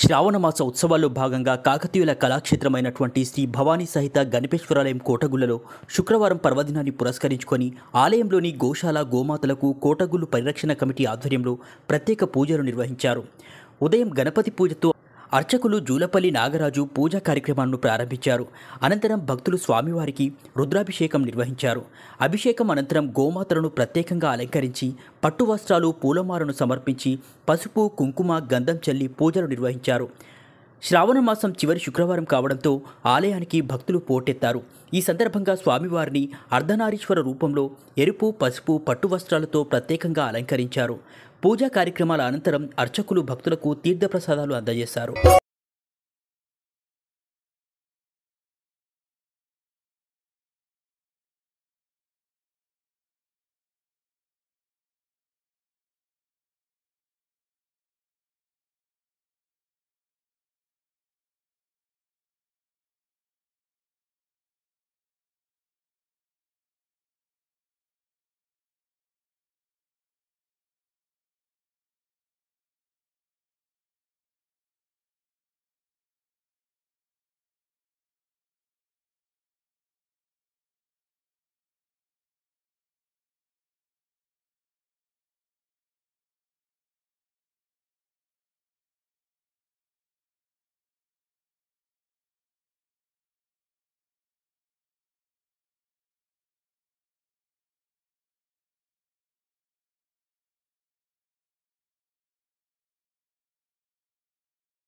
శ్రావణ మాస ఉత్సవాల్లో భాగంగా కాకతీయుల కళాక్షేత్రమైనటువంటి శ్రీ భవానీ సహిత గణపేశ్వరాలయం కోటగుళ్లలో శుక్రవారం పర్వదినాన్ని పురస్కరించుకొని ఆలయంలోని గోశాల గోమాతలకు కోటగుళ్ళు పరిరక్షణ కమిటీ ఆధ్వర్యంలో ప్రత్యేక పూజలు నిర్వహించారు. ఉదయం గణపతి పూజతో అర్చకులు జూలపల్లి నాగరాజు పూజా కార్యక్రమాలను ప్రారంభించారు. అనంతరం భక్తులు స్వామివారికి రుద్రాభిషేకం నిర్వహించారు. అభిషేకం అనంతరం గోమాతలను ప్రత్యేకంగా అలంకరించి పట్టు వస్త్రాలు పూలమాలను సమర్పించి పసుపు కుంకుమ గంధం చల్లి పూజలు నిర్వహించారు. శ్రావణ మాసం చివరి శుక్రవారం కావడంతో ఆలయానికి భక్తులు పోటెత్తారు. ఈ సందర్భంగా స్వామివారిని అర్ధనారీశ్వర రూపంలో ఎరుపు పసుపు పట్టు వస్త్రాలతో ప్రత్యేకంగా అలంకరించారు. పూజా కార్యక్రమాల అనంతరం అర్చకులు భక్తులకు తీర్థప్రసాదాలు అందజేశారు.